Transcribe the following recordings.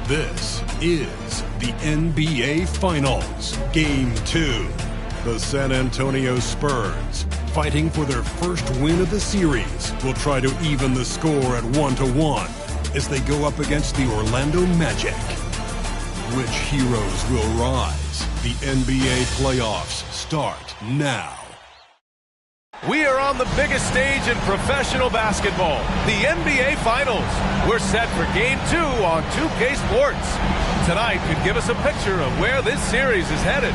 This is the NBA Finals, Game 2. The San Antonio Spurs, fighting for their first win of the series, will try to even the score at 1-1 as they go up against the Orlando Magic. Which heroes will rise? The NBA playoffs start now. We are on the biggest stage in professional basketball, the NBA Finals. We're set for Game 2 on 2K Sports. Tonight could give us a picture of where this series is headed.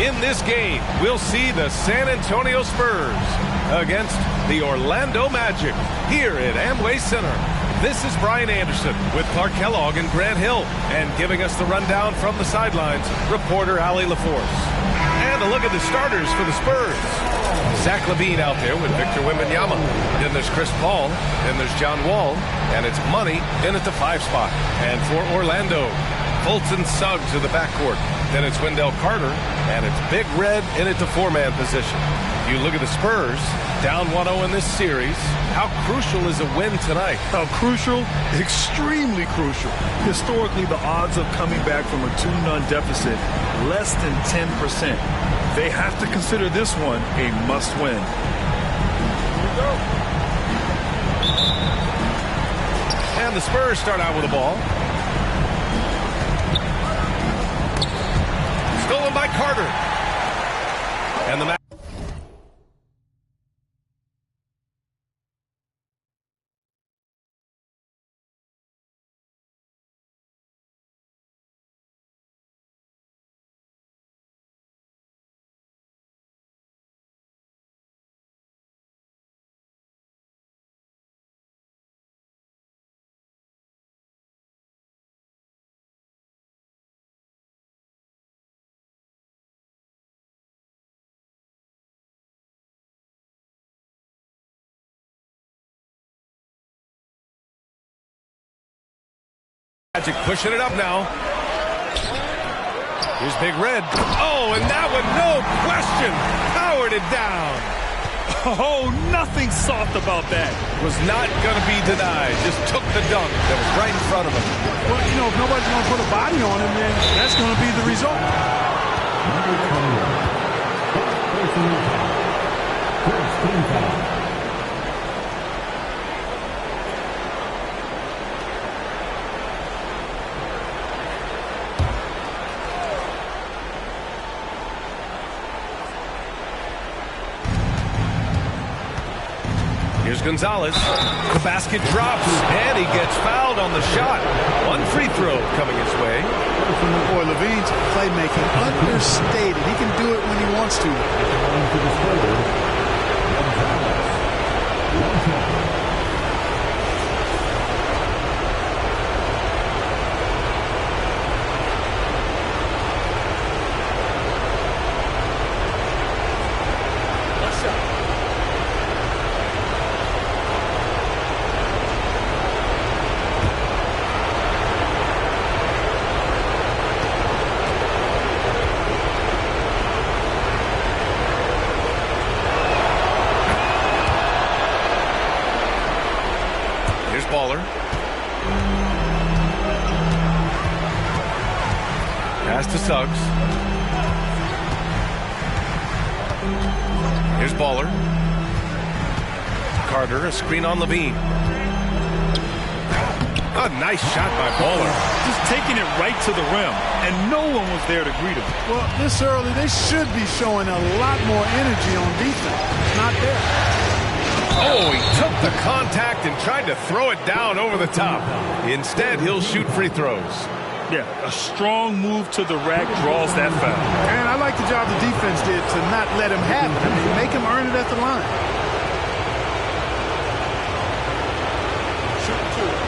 In this game, we'll see the San Antonio Spurs against the Orlando Magic here at Amway Center. This is Brian Anderson with Clark Kellogg and Grant Hill, and giving us the rundown from the sidelines, reporter Allie LaForce. And a look at the starters for the Spurs. Zach LaVine out there with Victor Wembanyama. Then there's Chris Paul. Then there's John Wall. And it's Money in at the 5 spot. And for Orlando, Fulton Suggs in the backcourt. Then it's Wendell Carter. And it's Big Red in at the 4-man position. You look at the Spurs, down 1-0 in this series. How crucial is a win tonight? How crucial? Extremely crucial. Historically, the odds of coming back from a 2-0 deficit, less than 10%. They have to consider this one a must-win. Here we go. And the Spurs start out with the ball. Stolen by Carter. And the Magic pushing it up now. Here's Big Red. Oh, and that one, no question, powered it down. Oh, nothing soft about that. Was not going to be denied. Just took the dunk that was right in front of him. Well, you know, if nobody's going to put a body on him, then that's going to be the result. Here's Gonzalez. The basket drops, and he gets fouled on the shot. One free throw coming his way. Boy, LaVine's playmaking understated. He can do it when he wants to. Baller. Pass to Suggs. Here's Baller. Carter, a screen on LaVine. A nice shot by Baller. Just taking it right to the rim, and no one was there to greet him. Well, this early, they should be showing a lot more energy on defense. It's not there. Oh, he took the contact and tried to throw it down over the top. Instead, he'll shoot free throws. Yeah, a strong move to the rack draws that foul. And I like the job the defense did to not let him have it. I mean, make him earn it at the line. Shoot two.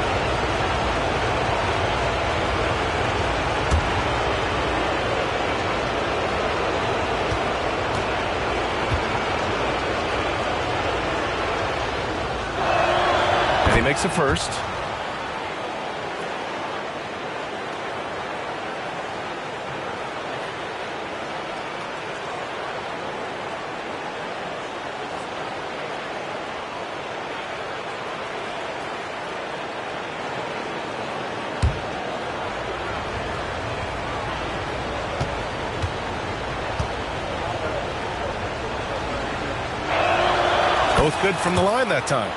He makes a first. Both good from the line that time.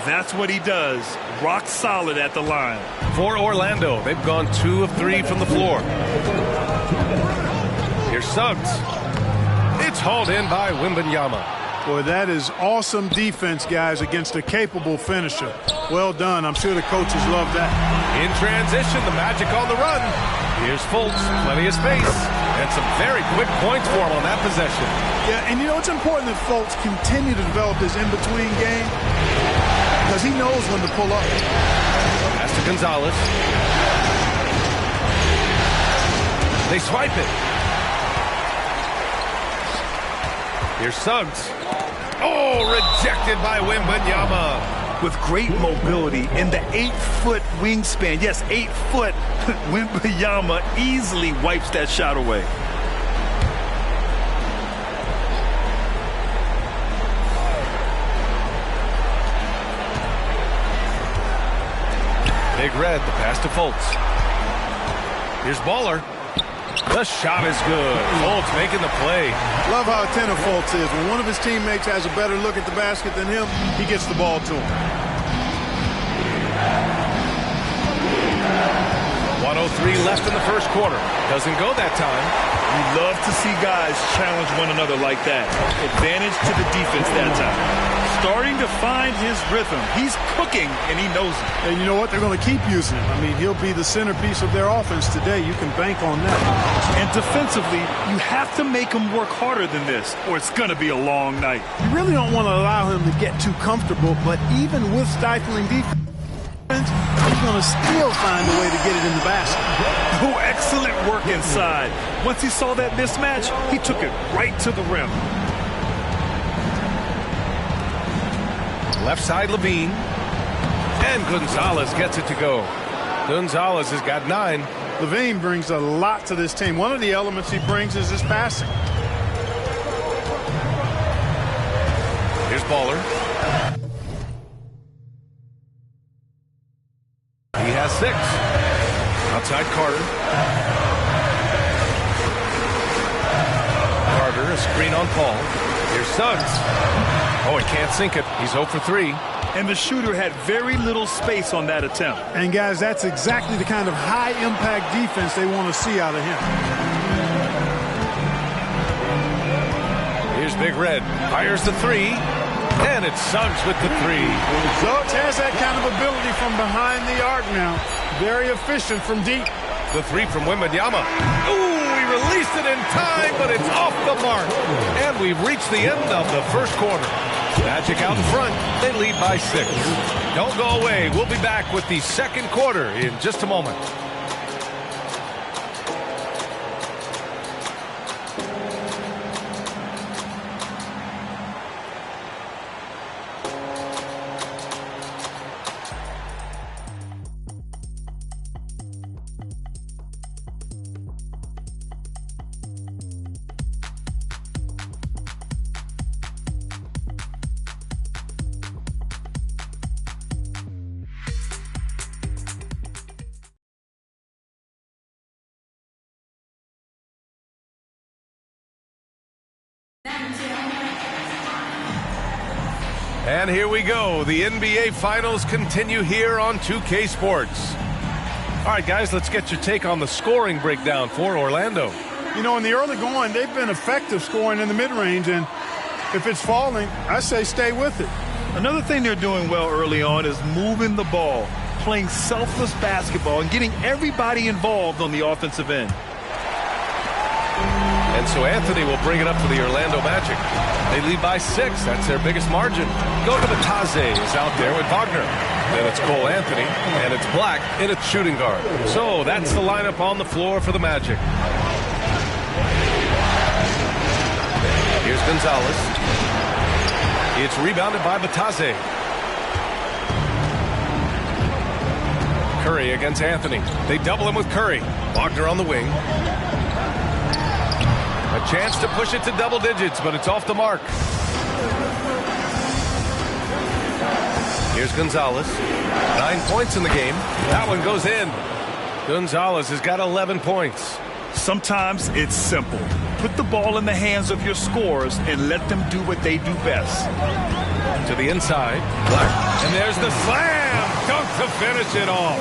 That's what he does. Rock solid at the line. For Orlando, they've gone 2 of 3 from the floor. Here's Suggs. It's hauled in by Wembanyama. Boy, that is awesome defense, guys, against a capable finisher. Well done. I'm sure the coaches love that. In transition, the Magic on the run. Here's Fultz, plenty of space, and some very quick points for him on that possession. Yeah, and you know, it's important that Fultz continue to develop his in-between game because he knows when to pull up. Pass to Gonzalez. They swipe it. Here's Suggs. Oh, rejected by Wembanyama. With great mobility in the 8-foot wingspan. Yes, 8 foot. Wembanyama easily wipes that shot away. Big Red, the pass to Fultz. Here's Baller. The shot is good. Fultz making the play. Love how attentive Fultz is. When one of his teammates has a better look at the basket than him, he gets the ball to him. 1:03 left in the first quarter. Doesn't go that time. You love to see guys challenge one another like that. Advantage to the defense that time. Starting to find his rhythm. He's cooking, and he knows it. And you know what? They're going to keep using him. I mean, he'll be the centerpiece of their offense today. You can bank on that. And defensively, you have to make him work harder than this, or it's going to be a long night. You really don't want to allow him to get too comfortable, but even with stifling defense, he's going to still find a way to get it in the basket. Oh, excellent work inside. Once he saw that mismatch, he took it right to the rim. Left side, Levine. And Gonzalez gets it to go. Gonzalez has got 9. Levine brings a lot to this team. One of the elements he brings is his passing. Here's Baller. He has 6. Outside Carter. Carter, a screen on Paul. Here's Suggs. Oh, he can't sink it. He's 0 for 3. And the shooter had very little space on that attempt. And, guys, that's exactly the kind of high-impact defense they want to see out of him. Here's Big Red. Fires the 3. And it's Suggs with the 3. Suggs has that kind of ability from behind the arc now. Very efficient from deep. The 3 from Wembanyama. Ooh, he released it in time, but it's off the mark. And we've reached the end of the first quarter. Magic out in front. They lead by 6. Don't go away. We'll be back with the second quarter in just a moment. And here we go. The NBA Finals continue here on 2K Sports. All right, guys, let's get your take on the scoring breakdown for Orlando. You know, in the early going, they've been effective scoring in the mid-range, and if it's falling, I say stay with it. Another thing they're doing well early on is moving the ball, playing selfless basketball, and getting everybody involved on the offensive end. And so Anthony will bring it up for the Orlando Magic. They lead by 6. That's their biggest margin. Go to the Taze is out there with Wagner. Then it's Cole Anthony, and it's Black in its shooting guard. So that's the lineup on the floor for the Magic. Here's Gonzalez. It's rebounded by Batase. Curry against Anthony. They double him with Curry. Wagner on the wing. A chance to push it to double digits, but it's off the mark. Here's Gonzalez. 9 points in the game. That one goes in. Gonzalez has got 11 points. Sometimes it's simple. Put the ball in the hands of your scorers and let them do what they do best. To the inside. Black. And there's the slam. Dunk to finish it off.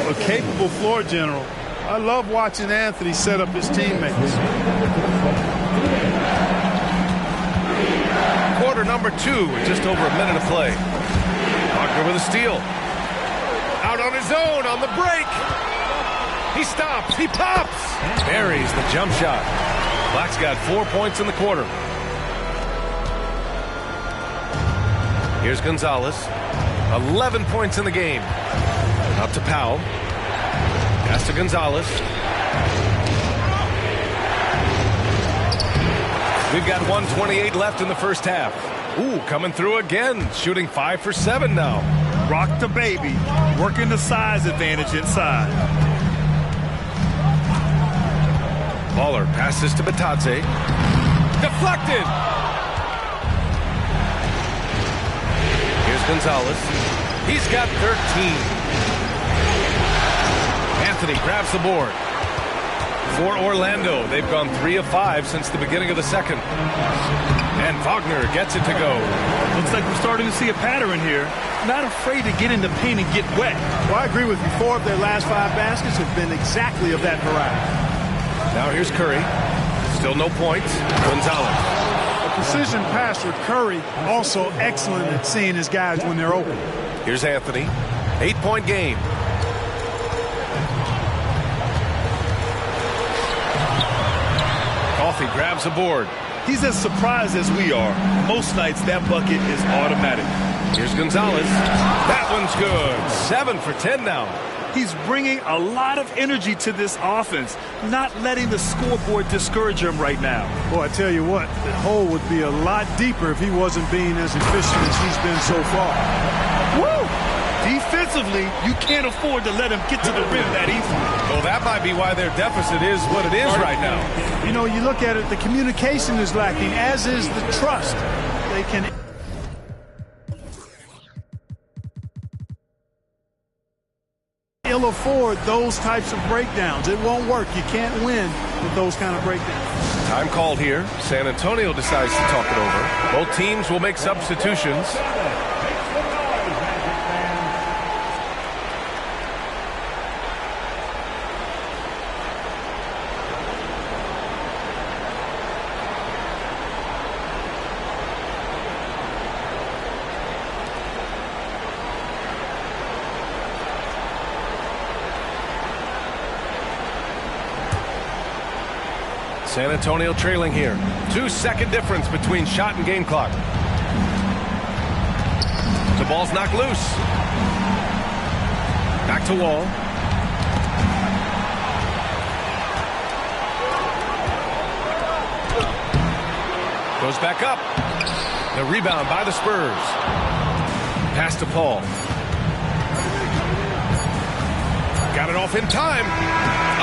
A capable floor general. I love watching Anthony set up his teammates. Quarter number 2 with just over a minute of play. Wagner with a steal. Out on his own on the break. He stops. He pops. Buries the jump shot. Black's got 4 points in the quarter. Here's Gonzalez. 11 points in the game. Out to Powell. Pass to Gonzalez. We've got 1:28 left in the first half. Ooh, coming through again. Shooting 5 for 7 now. Rock the baby. Working the size advantage inside. Baller passes to Batadze. Deflected. Here's Gonzalez. He's got 13. Anthony grabs the board. For Orlando, they've gone 3 of 5 since the beginning of the second. And Wagner gets it to go. Looks like we're starting to see a pattern here. Not afraid to get in the paint and get wet. Well, I agree with you. 4 of their last 5 baskets have been exactly of that variety. Now here's Curry. Still no points. Gonzalez. A precision passer, Curry, also excellent at seeing his guys when they're open. Here's Anthony. 8-point game. Coffey grabs the board. He's as surprised as we are. Most nights that bucket is automatic. Here's Gonzalez. That one's good. 7 for 10 now. He's bringing a lot of energy to this offense, not letting the scoreboard discourage him right now. Boy, I tell you what, the hole would be a lot deeper if he wasn't being as efficient as he's been so far. Woo! Defensively, you can't afford to let him get to the rim that easily. Well, that might be why their deficit is what it is right now. You know, you look at it, the communication is lacking, as is the trust. They can ill afford those types of breakdowns. It won't work. You can't win with those kind of breakdowns. Time called here. San Antonio decides to talk it over. Both teams will make substitutions. San Antonio trailing here. 2-second difference between shot and game clock. The ball's knocked loose. Back to Wall. Goes back up. The rebound by the Spurs. Pass to Paul. Got it off in time.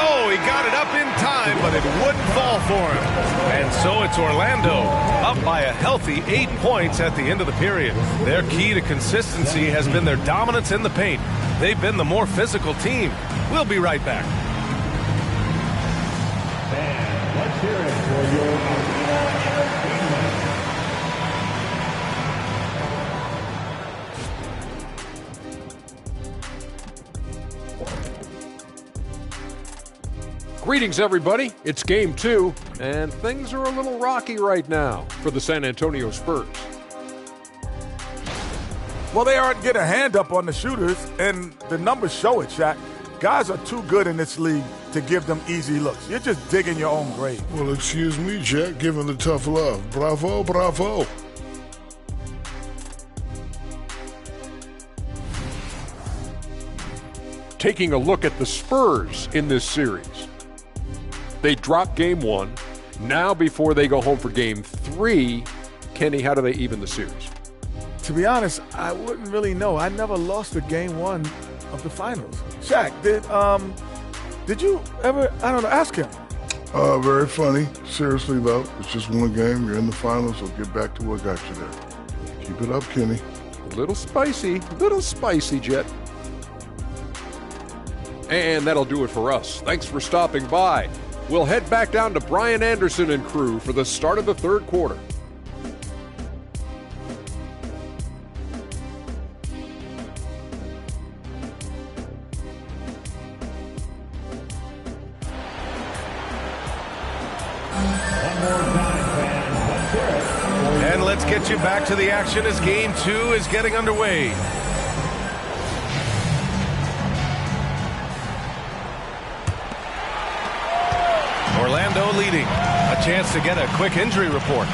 Oh, he got it up in time, but it wouldn't fall for him. And so it's Orlando up by a healthy 8 points at the end of the period. Their key to consistency has been their dominance in the paint. They've been the more physical team. We'll be right back. And let's hear it for your Greetings, everybody. It's Game 2, and things are a little rocky right now for the San Antonio Spurs. Well, they aren't getting a hand up on the shooters, and the numbers show it, Shaq. Guys are too good in this league to give them easy looks. You're just digging your own grave. Well, excuse me, Jack, giving the tough love. Bravo, bravo. Taking a look at the Spurs in this series. They dropped Game 1. Now, before they go home for Game 3, Kenny, how do they even the series? To be honest, I wouldn't really know. I never lost a Game 1 of the finals. Shaq, did you ever, ask him? Very funny. Seriously, though, it's just one game. You're in the finals, so get back to what got you there. Keep it up, Kenny. Little spicy, Jet. And that'll do it for us. Thanks for stopping by. We'll head back down to Brian Anderson and crew for the start of the third quarter. And let's get you back to the action as Game 2 is getting underway. Orlando leading. A chance to get a quick injury report.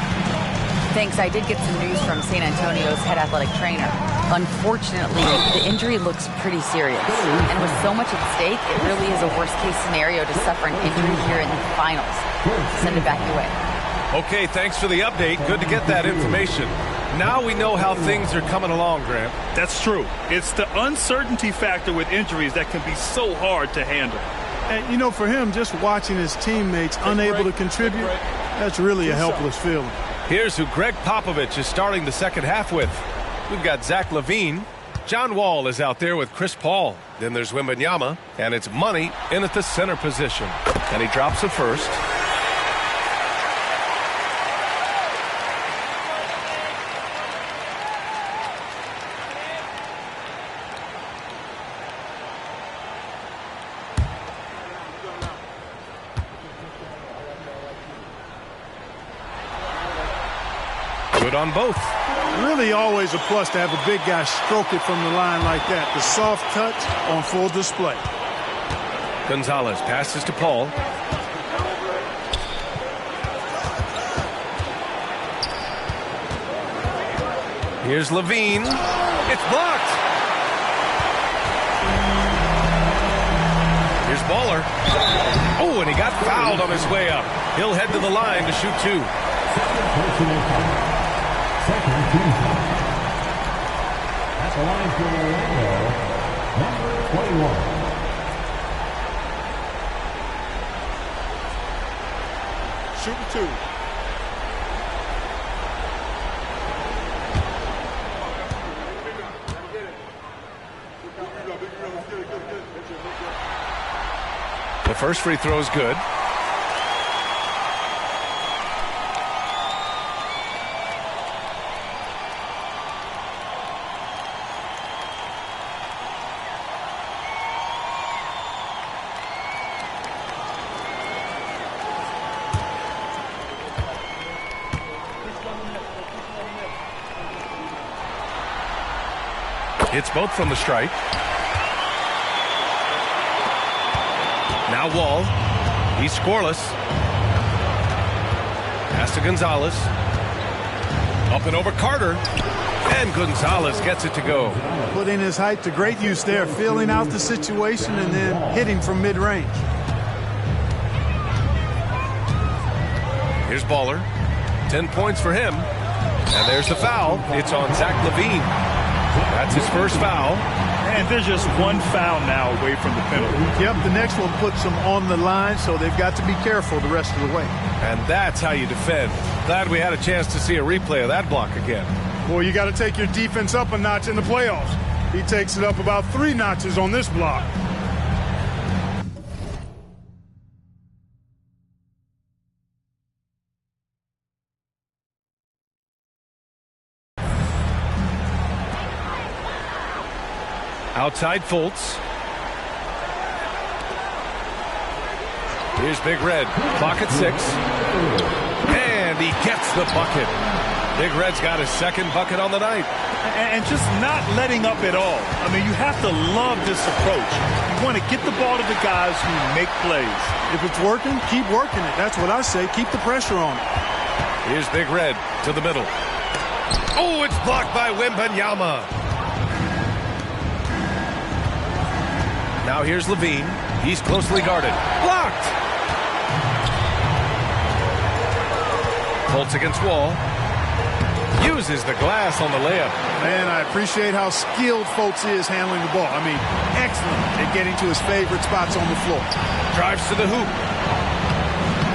Thanks. I did get some news from San Antonio's head athletic trainer. Unfortunately, the injury looks pretty serious. And with so much at stake, it really is a worst-case scenario to suffer an injury here in the finals. Send it back your way. Okay, thanks for the update. Good to get that information. Now we know how things are coming along, Grant. That's true. It's the uncertainty factor with injuries that can be so hard to handle. And, you know, for him, just watching his teammates unable to contribute, that's really a helpless feeling. Here's who Greg Popovich is starting the second half with. We've got Zach LaVine. John Wall is out there with Chris Paul. Then there's Wembanyama, and it's Money in at the center position. And he drops a first. Good on both. Really always a plus to have a big guy stroke it from the line like that. The soft touch on full display. Gonzalez passes to Paul. Here's LaVine. It's blocked. Here's Baller. Oh, and he got fouled on his way up. He'll head to the line to shoot two. That's a line for Orlando, number 21. Shooting two. The first free throw is good. It's both from the stripe. Now Wall. He's scoreless. Pass to Gonzalez. Up and over Carter. And Gonzalez gets it to go. Putting his height to great use there, feeling out the situation and then hitting from mid-range. Here's Baller. 10 points for him. And there's the foul. It's on Zach LaVine. That's his first foul. And there's just one foul now away from the penalty. Yep, the next one puts them on the line, so they've got to be careful the rest of the way. And that's how you defend. Glad we had a chance to see a replay of that block again. Boy, you got to take your defense up a notch in the playoffs. He takes it up about 3 notches on this block. Outside Fultz. Here's Big Red. Clock at 6. And he gets the bucket. Big Red's got his second bucket on the night. And just not letting up at all. I mean, you have to love this approach. You want to get the ball to the guys who make plays. If it's working, keep working it. That's what I say. Keep the pressure on it. Here's Big Red to the middle. Oh, it's blocked by Wembanyama. Now here's LaVine. He's closely guarded. Blocked! Fultz against Wall. Uses the glass on the layup. Man, I appreciate how skilled Fultz is handling the ball. I mean, excellent at getting to his favorite spots on the floor. Drives to the hoop.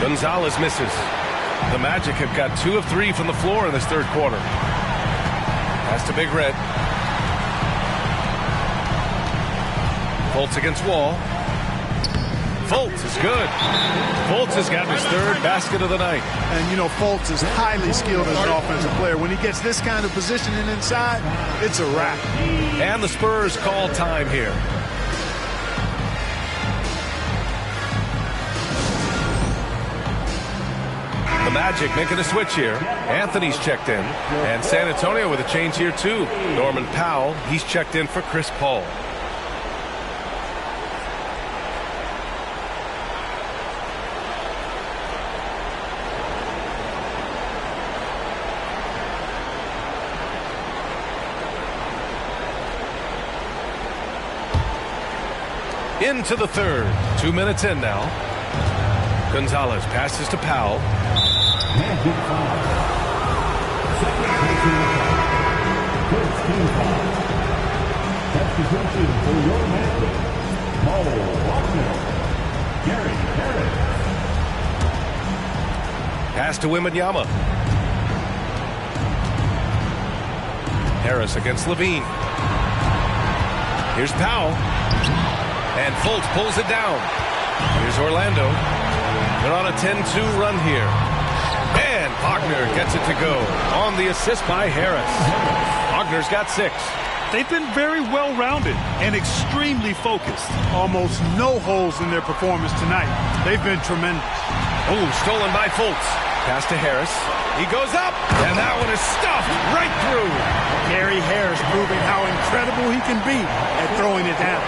Gonzalez misses. The Magic have got 2 of 3 from the floor in this third quarter. Pass to Big Red. Fultz against Wall. Fultz is good. Fultz has got his third basket of the night. And, you know, Fultz is highly skilled as an offensive player. When he gets this kind of positioning inside, it's a wrap. And the Spurs call time here. The Magic making a switch here. Anthony's checked in. And San Antonio with a change here, too. Norman Powell, he's checked in for Chris Paul. Into the third. 2 minutes in now. Gonzalez passes to Powell. Magic foul. Second personal foul. First team foul. Substitution for your Magic. Paul Wagner. Gary Harris. Pass to Wembanyama. Harris against Levine. Here's Powell. And Fultz pulls it down. Here's Orlando. They're on a 10-2 run here. And Wagner gets it to go on the assist by Harris. Wagner's got 6. They've been very well-rounded and extremely focused. Almost no holes in their performance tonight. They've been tremendous. Oh, stolen by Fultz. Pass to Harris. He goes up, and that one is stuffed right through. Gary Harris proving how incredible he can be at throwing it down.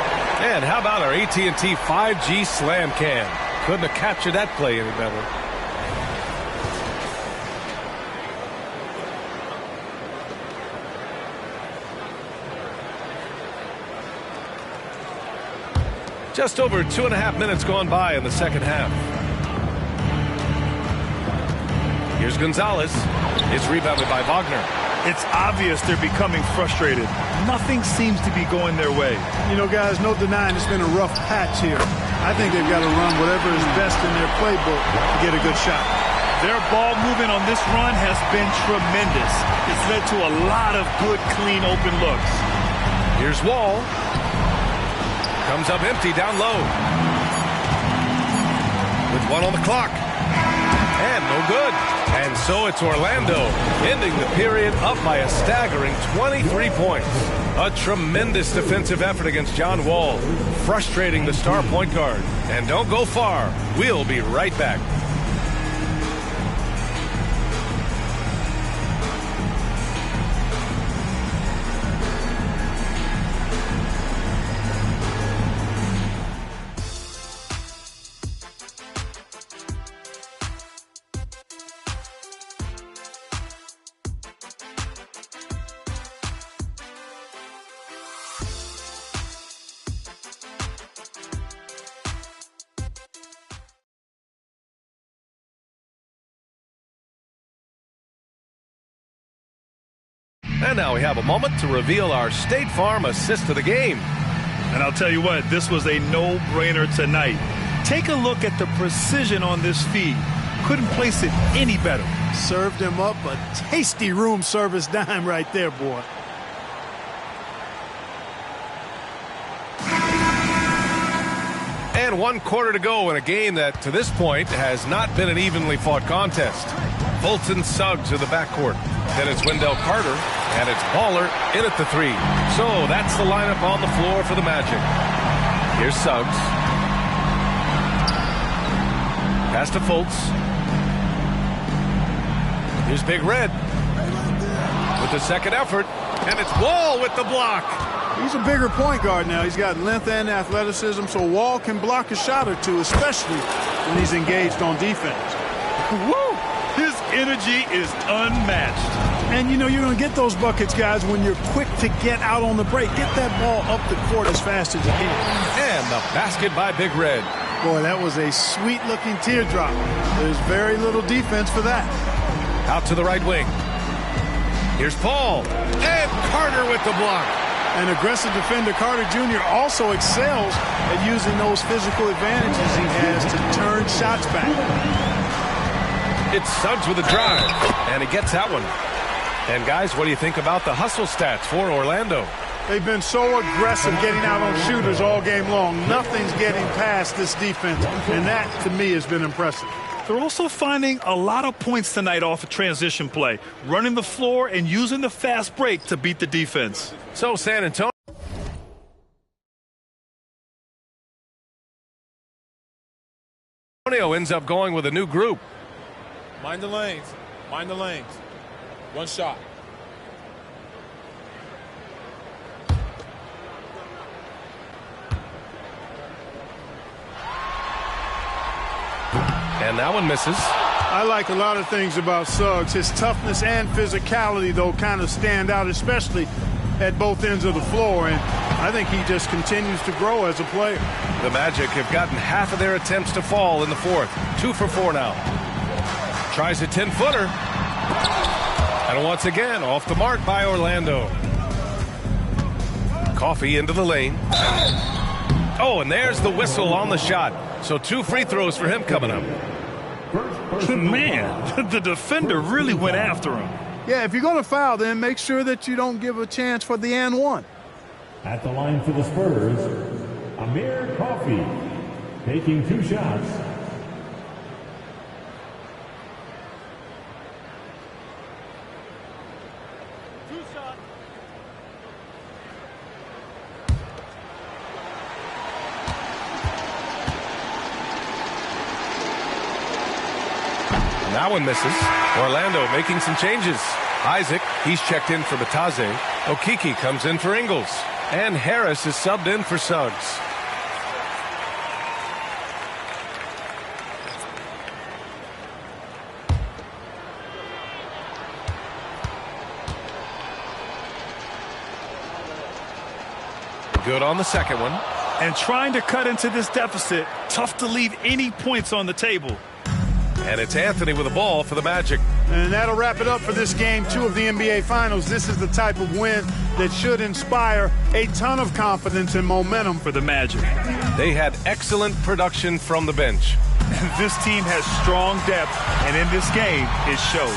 And how about our AT&T 5G Slam Cam? Couldn't have captured that play any better. Just over 2.5 minutes gone by in the second half. Here's Gonzalez. It's rebounded by Wagner. It's obvious they're becoming frustrated. Nothing seems to be going their way. You know, guys, no denying it's been a rough patch here. I think they've got to run whatever is best in their playbook to get a good shot. Their ball movement on this run has been tremendous. It's led to a lot of good, clean, open looks. Here's Wall. Comes up empty down low. With 1 on the clock. And no good. And so it's Orlando ending the period up by a staggering 23 points. A tremendous defensive effort against John Wall, frustrating the star point guard. And don't go far. We'll be right back. And now we have a moment to reveal our State Farm assist of the game. And I'll tell you what, this was a no-brainer tonight. Take a look at the precision on this feed. Couldn't place it any better. Served him up a tasty room service dime right there, boy. And 1 quarter to go in a game that, to this point, has not been an evenly fought contest. Fultz and Suggs are the backcourt. Then it's Wendell Carter, and it's Baller in at the 3. So that's the lineup on the floor for the Magic. Here's Suggs. Pass to Fultz. Here's Big Red with the second effort, and it's Wall with the block. He's a bigger point guard now. He's got length and athleticism, so Wall can block a shot or two, especially when he's engaged on defense. Woo! His energy is unmatched. And, you know, you're going to get those buckets, guys, when you're quick to get out on the break. Get that ball up the court as fast as you can. And the basket by Big Red. Boy, that was a sweet-looking teardrop. There's very little defense for that. Out to the right wing. Here's Paul. And Carter with the block. An aggressive defender, Carter Jr., also excels at using those physical advantages he has to turn shots back. It's Suggs with a drive, and he gets that one. And guys, what do you think about the hustle stats for Orlando? They've been so aggressive getting out on shooters all game long. Nothing's getting past this defense, and that, to me, has been impressive. They're also finding a lot of points tonight off of transition play, running the floor and using the fast break to beat the defense. So San Antonio ends up going with a new group. Mind the lanes. Mind the lanes. One shot. And that one misses. I like a lot of things about Suggs. His toughness and physicality, though, kind of stand out, especially at both ends of the floor. And I think he just continues to grow as a player. The Magic have gotten half of their attempts to fall in the fourth. 2 for 4 now. Tries a 10-footer. And once again, off the mark by Orlando. Coffee into the lane. Oh, and there's the whistle on the shot. So 2 free throws for him coming up. Man, the defender really went after him. Yeah, if you're going to foul, then make sure that you don't give a chance for the and one. At the line for the Spurs, Amir Coffey, taking 2 shots. That one misses. Orlando making some changes. Isaac, he's checked in for Bataze. Okiki comes in for Ingles. And Harris is subbed in for Suggs. Good on the second one. And trying to cut into this deficit, tough to leave any points on the table. And it's Anthony with the ball for the Magic. And that'll wrap it up for this Game 2 of the NBA Finals. This is the type of win that should inspire a ton of confidence and momentum for the Magic. They had excellent production from the bench. This team has strong depth, and in this game, it showed.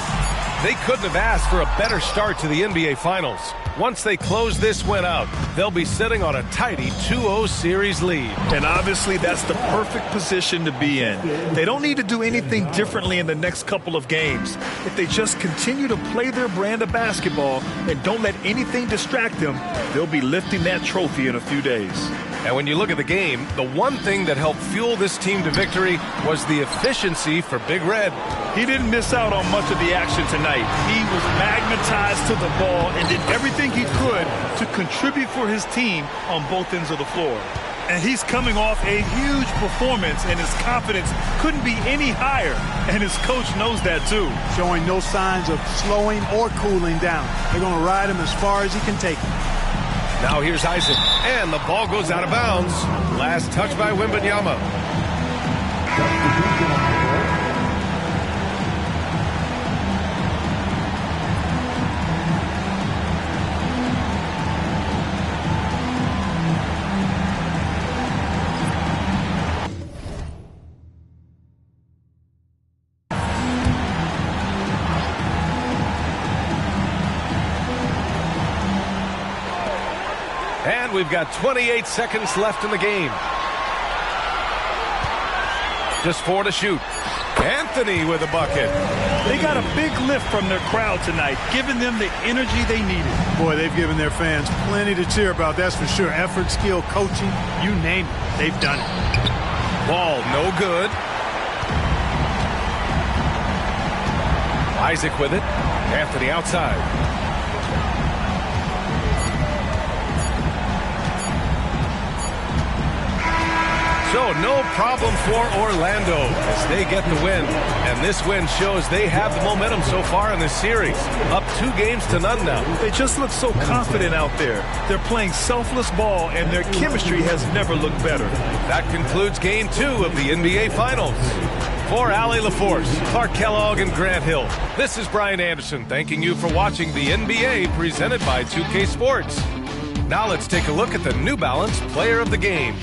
They couldn't have asked for a better start to the NBA Finals. Once they close this win out, they'll be sitting on a tidy 2-0 series lead. And obviously, that's the perfect position to be in. They don't need to do anything differently in the next couple of games. If they just continue to play their brand of basketball and don't let anything distract them, they'll be lifting that trophy in a few days. And when you look at the game, the one thing that helped fuel this team to victory was the efficiency for Big Red. He didn't miss out on much of the action tonight. He was magnetized to the ball and did everything he could to contribute for his team on both ends of the floor. And he's coming off a huge performance, and his confidence couldn't be any higher. And his coach knows that, too. Showing no signs of slowing or cooling down. They're going to ride him as far as he can take him. Now here's Isaac, and the ball goes out of bounds. Last touch by Wembanyama. And we've got 28 seconds left in the game. Just 4 to shoot. Anthony with a bucket. They got a big lift from their crowd tonight, giving them the energy they needed. Boy, they've given their fans plenty to cheer about, that's for sure. Effort, skill, coaching, you name it, they've done it. Ball no good. Isaac with it. Anthony outside. So no problem for Orlando as they get the win. And this win shows they have the momentum so far in this series. Up 2-0 now. They just look so confident out there. They're playing selfless ball, and their chemistry has never looked better. That concludes Game 2 of the NBA Finals. For Allie LaForce, Clark Kellogg, and Grant Hill, this is Brian Anderson thanking you for watching the NBA presented by 2K Sports. Now let's take a look at the New Balance Player of the Game.